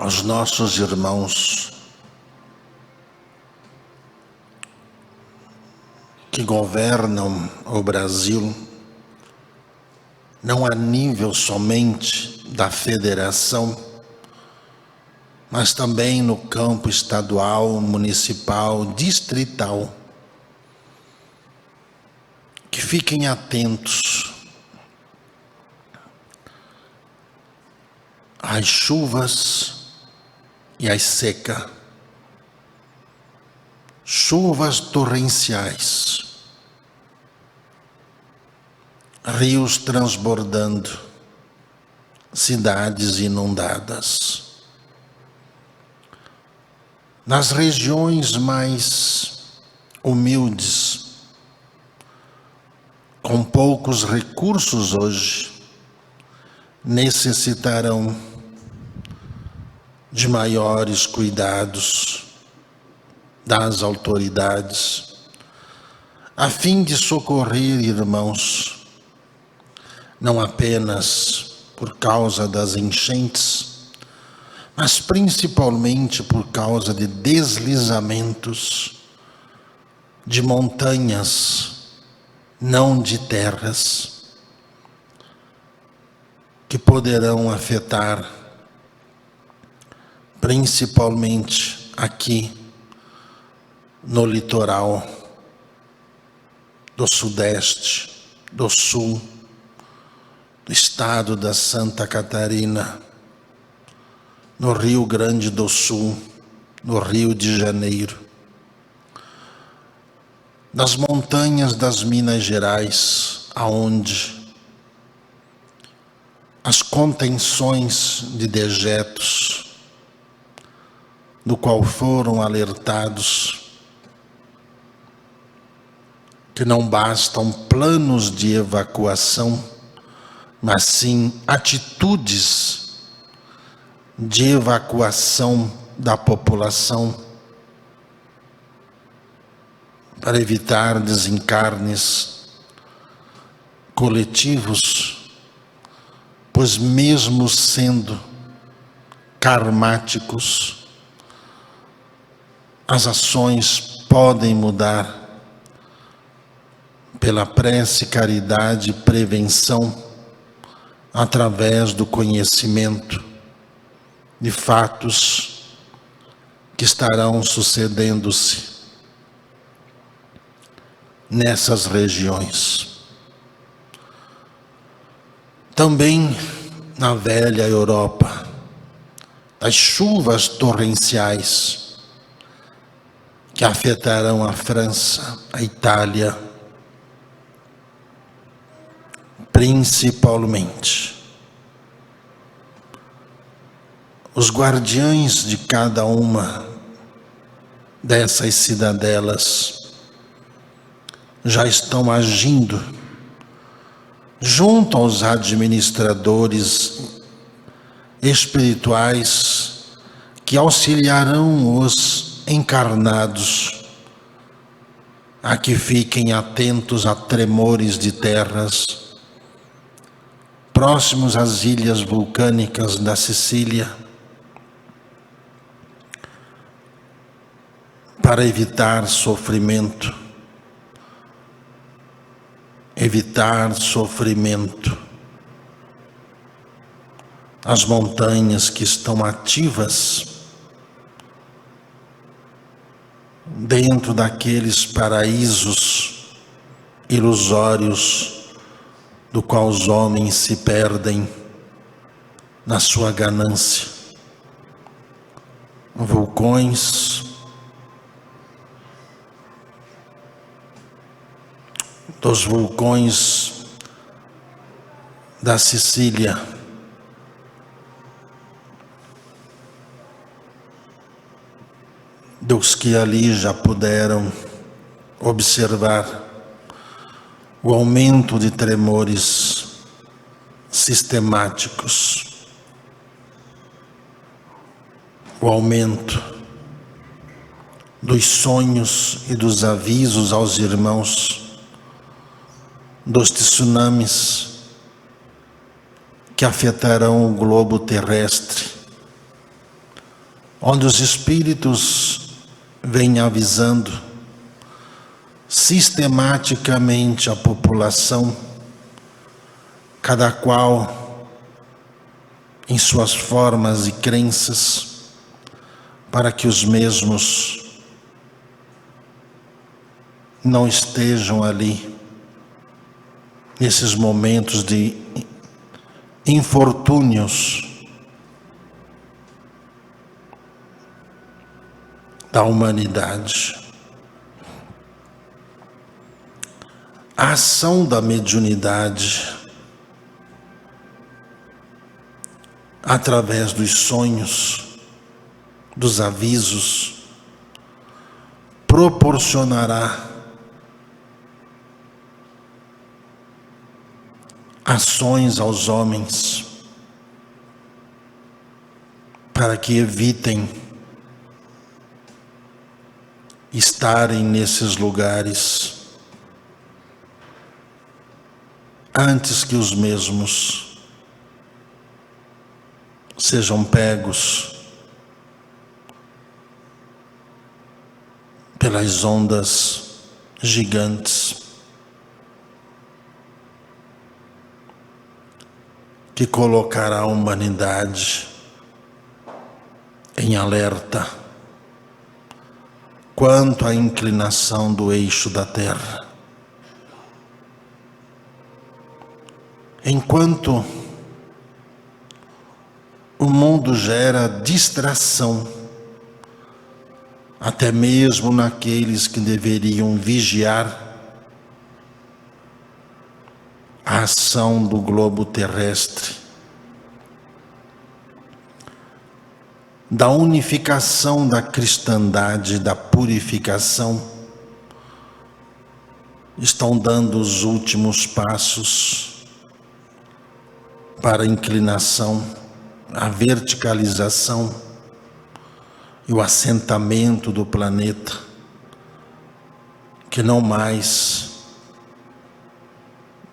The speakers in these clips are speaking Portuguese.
aos nossos irmãos que governam o Brasil, não a nível somente da federação, mas também no campo estadual, municipal, distrital, que fiquem atentos às chuvas e às secas, chuvas torrenciais, rios transbordando, cidades inundadas. Nas regiões mais humildes, com poucos recursos hoje, necessitarão de maiores cuidados das autoridades, a fim de socorrer irmãos, não apenas por causa das enchentes, mas principalmente por causa de deslizamentos de montanhas, não de terras, que poderão afetar principalmente aqui no litoral do Sudeste, do Sul, do estado da Santa Catarina, no Rio Grande do Sul, no Rio de Janeiro, nas montanhas das Minas Gerais, aonde as contenções de dejetos, do qual foram alertados, que não bastam planos de evacuação, mas sim atitudes de evacuação da população para evitar desencarnes coletivos, pois mesmo sendo karmáticos, as ações podem mudar pela prece, caridade e prevenção, através do conhecimento de fatos que estarão sucedendo-se nessas regiões. Também na velha Europa, as chuvas torrenciais que afetarão a França, a Itália, principalmente. Os guardiães de cada uma dessas cidadelas já estão agindo junto aos administradores espirituais que auxiliarão os encarnados a que fiquem atentos a tremores de terras próximos às ilhas vulcânicas da Sicília, para evitar sofrimento. As montanhas que estão ativas dentro daqueles paraísos ilusórios do qual os homens se perdem na sua ganância. Vulcões, dos vulcões da Sicília, dos que ali já puderam observar o aumento de tremores sistemáticos, o aumento dos sonhos e dos avisos aos irmãos dos tsunamis que afetarão o globo terrestre onde os espíritos vêm avisando sistematicamente a população, cada qual em suas formas e crenças, para que os mesmos não estejam ali nesses momentos de infortúnios da humanidade. A ação da mediunidade, através dos sonhos, dos avisos, proporcionará ações aos homens para que evitem estarem nesses lugares antes que os mesmos sejam pegos pelas ondas gigantes que colocará a humanidade em alerta quanto à inclinação do eixo da Terra. Enquanto o mundo gera distração, até mesmo naqueles que deveriam vigiar a ação do globo terrestre, da unificação da cristandade, da purificação, estão dando os últimos passos para a inclinação, a verticalização e o assentamento do planeta, que não mais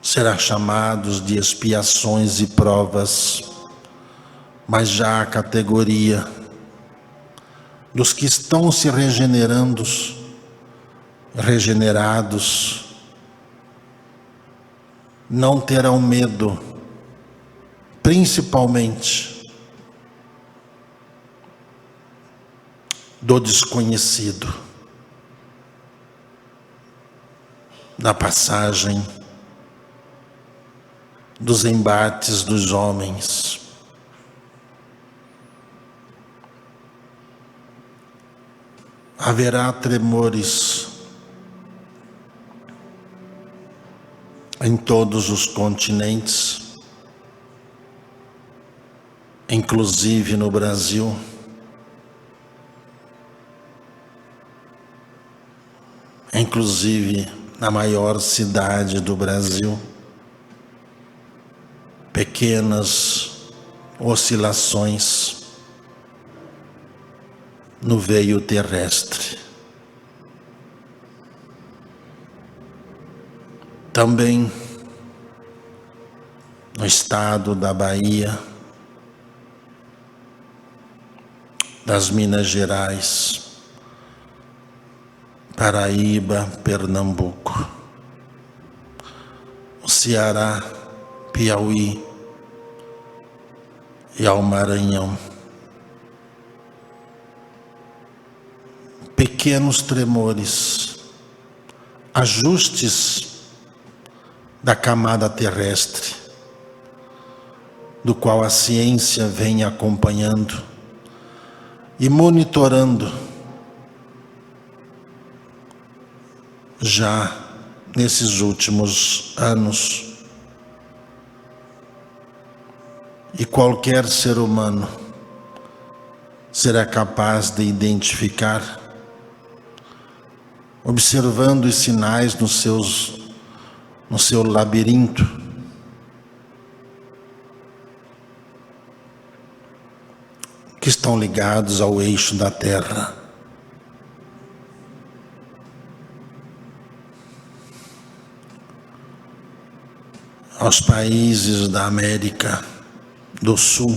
será chamados de expiações e provas, mas já a categoria dos que estão se regenerados, não terão medo, principalmente do desconhecido, da passagem, dos embates dos homens. Haverá tremores em todos os continentes, inclusive no Brasil. Inclusive na maior cidade do Brasil. Pequenas oscilações no veio terrestre. Também no estado da Bahia, das Minas Gerais, Paraíba, Pernambuco, o Ceará, Piauí e ao Maranhão. Pequenos tremores, ajustes da camada terrestre, do qual a ciência vem acompanhando e monitorando já nesses últimos anos. E qualquer ser humano será capaz de identificar, observando os sinais no seu labirinto, que estão ligados ao eixo da Terra. Aos países da América do Sul,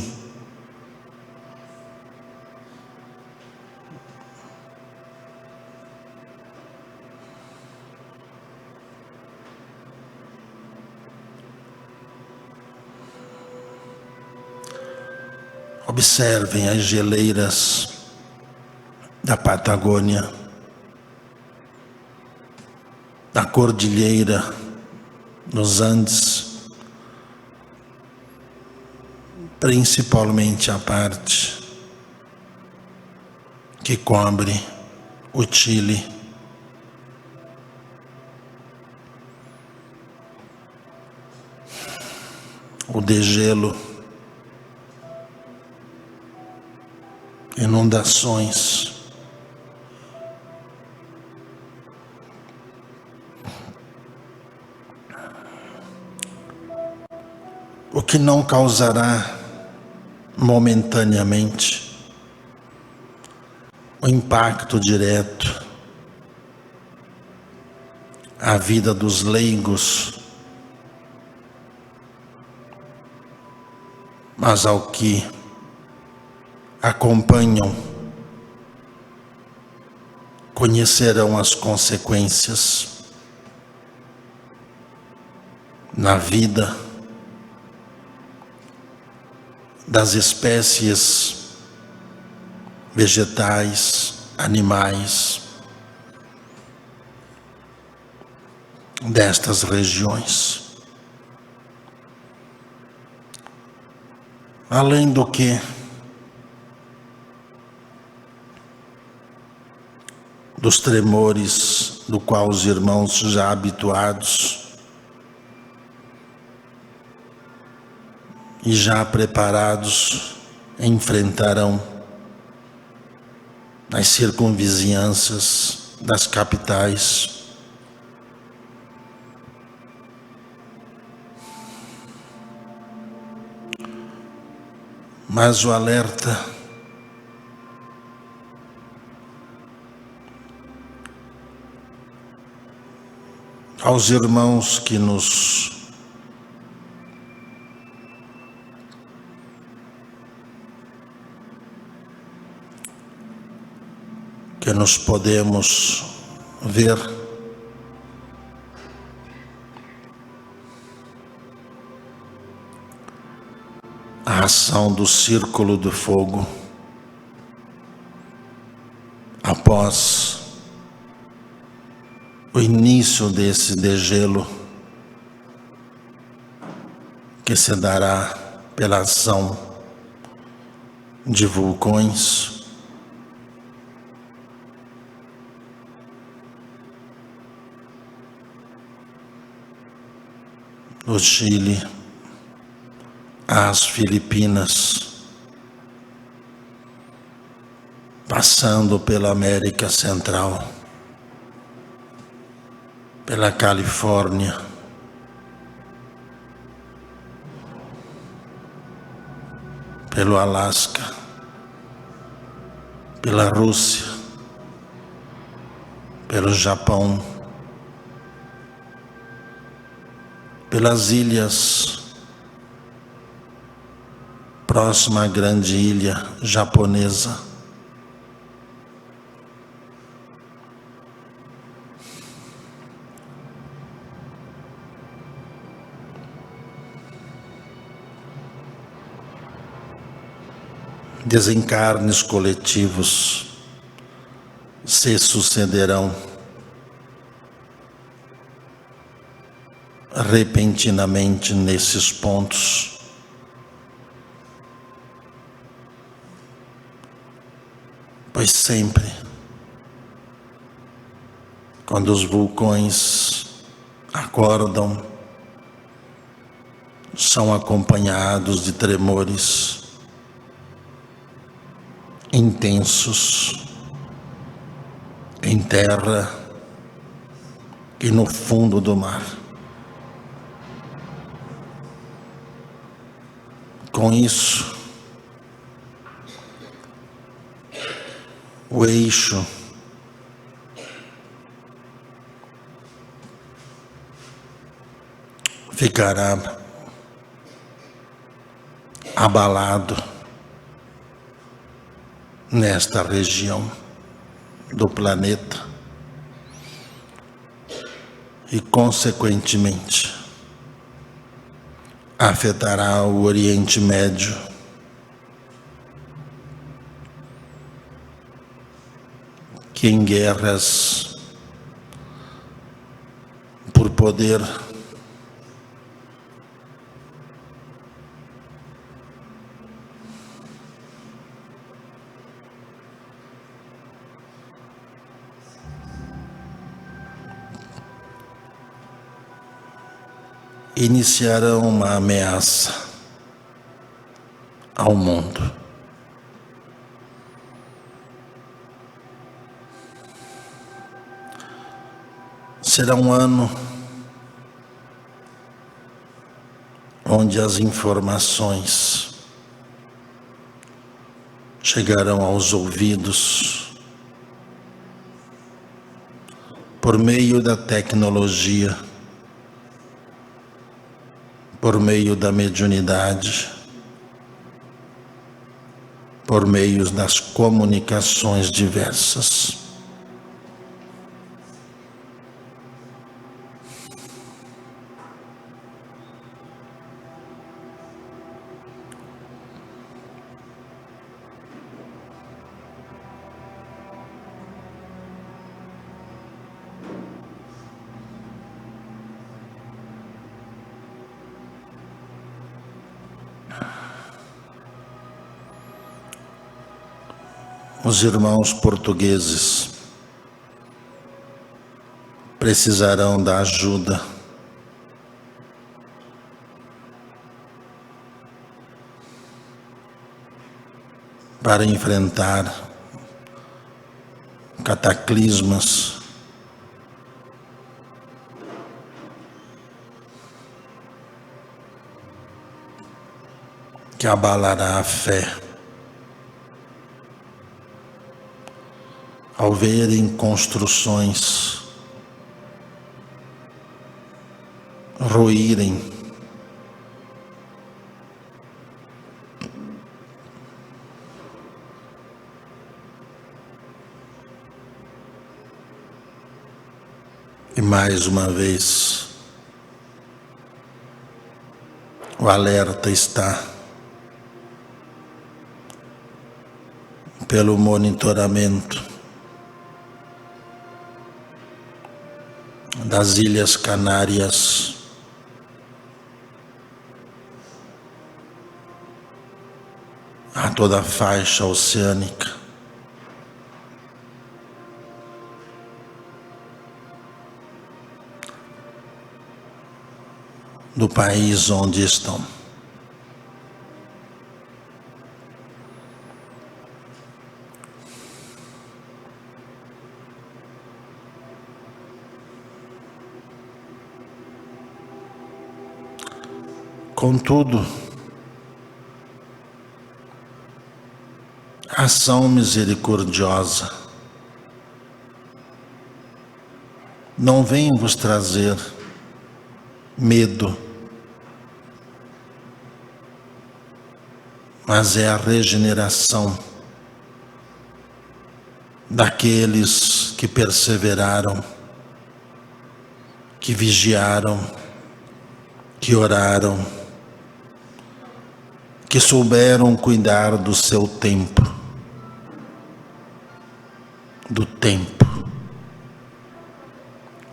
Observem as geleiras da Patagônia, da cordilheira dos Andes, principalmente a parte que cobre o Chile. O degelo, inundações, o que não causará momentaneamente o impacto direto à vida dos leigos, mas ao que acompanham conhecerão as consequências na vida das espécies vegetais, animais destas regiões. Além do que, dos tremores do qual os irmãos já habituados e já preparados enfrentarão nas circunvizinhanças das capitais. Mas o alerta aos irmãos que nos podemos ver a ação do círculo do fogo após o início desse degelo que se dará pela ação de vulcões. Do Chile às Filipinas, passando pela América Central, pela Califórnia, pelo Alasca, pela Rússia, pelo Japão, pelas ilhas, próxima à grande ilha japonesa, desencarnes coletivos se sucederão repentinamente nesses pontos, pois sempre quando os vulcões acordam são acompanhados de tremores intensos em terra e no fundo do mar. Com isso, o eixo ficará abalado nesta região do planeta e, consequentemente, afetará o Oriente Médio que em guerras por poder iniciarão uma ameaça ao mundo. Será um ano onde as informações chegarão aos ouvidos por meio da tecnologia, por meio da mediunidade, por meio das comunicações diversas. Os irmãos portugueses precisarão da ajuda para enfrentar cataclismas que abalará a fé ao verem construções ruírem, e mais uma vez o alerta está pelo monitoramento das Ilhas Canárias, a toda a faixa oceânica, do país onde estão. Contudo, a ação misericordiosa não vem vos trazer medo, mas é a regeneração daqueles que perseveraram, que vigiaram, que oraram, que souberam cuidar do seu tempo, do tempo,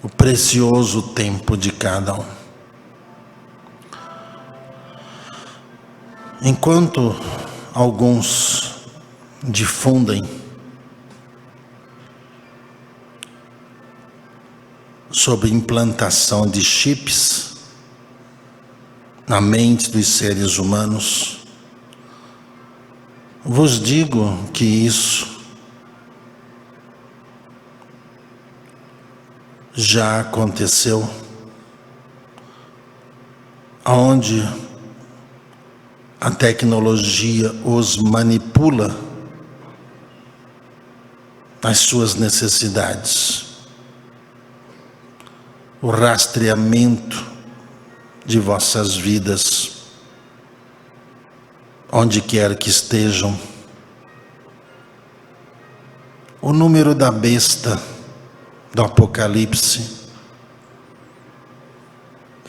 o precioso tempo de cada um. Enquanto alguns difundem sobre implantação de chips na mente dos seres humanos, vos digo que isso já aconteceu, onde a tecnologia os manipula nas suas necessidades. O rastreamento de vossas vidas, onde quer que estejam. O número da besta do Apocalipse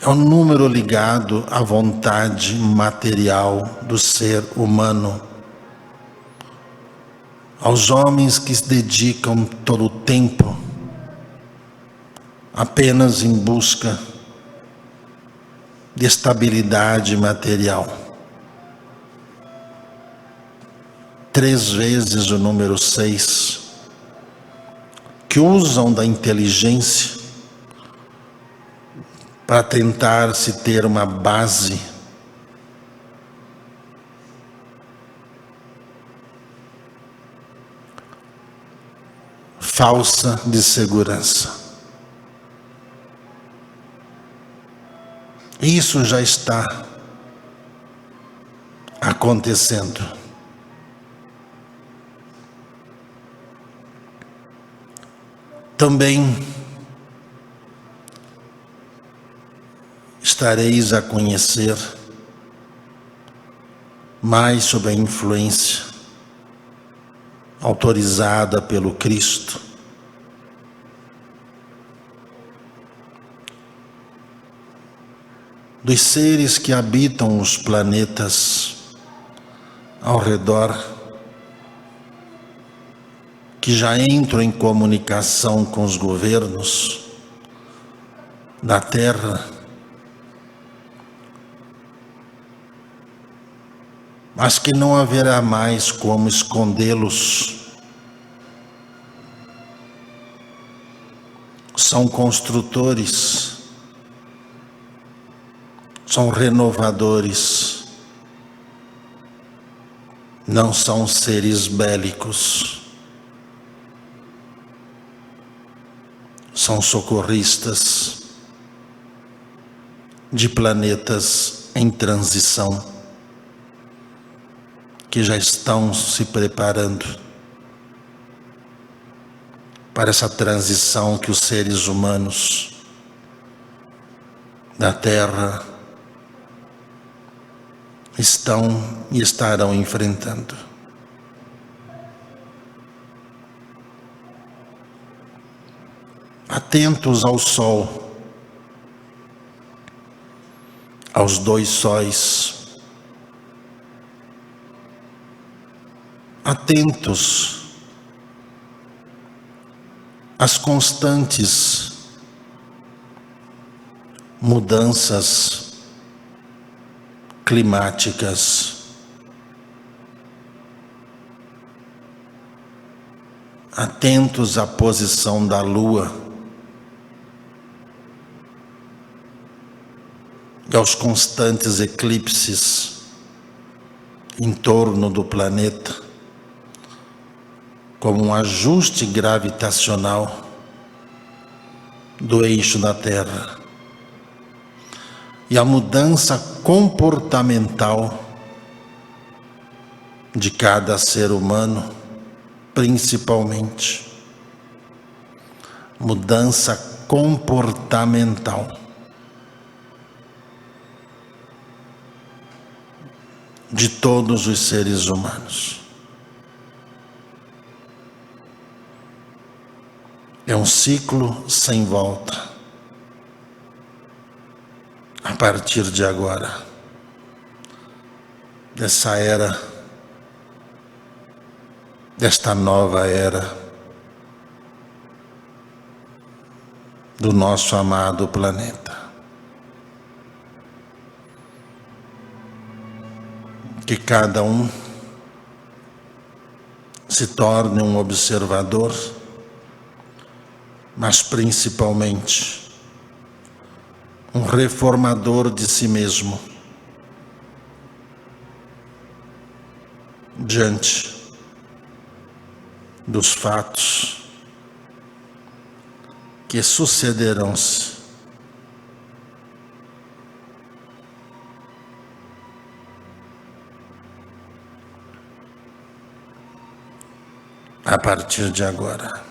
é um número ligado à vontade material do ser humano, aos homens que se dedicam todo o tempo apenas em busca de estabilidade material. 3 vezes o número 6, que usam da inteligência para tentar se ter uma base falsa de segurança. Isso já está acontecendo. Também estareis a conhecer mais sobre a influência autorizada pelo Cristo dos seres que habitam os planetas ao redor, que já entram em comunicação com os governos da Terra, mas que não haverá mais como escondê-los. São construtores, são renovadores, não são seres bélicos, são socorristas de planetas em transição, que já estão se preparando para essa transição que os seres humanos da Terra estão e estarão enfrentando. Atentos ao Sol, aos 2 sóis, atentos às constantes mudanças climáticas, atentos à posição da Lua e aos constantes eclipses em torno do planeta, como um ajuste gravitacional do eixo da Terra. E a mudança comportamental de cada ser humano, principalmente. Mudança comportamental. De todos os seres humanos. É um ciclo sem volta. A partir de agora, dessa era, desta nova era do nosso amado planeta. Que cada um se torne um observador, mas principalmente um reformador de si mesmo diante dos fatos que sucederão-se a partir de agora.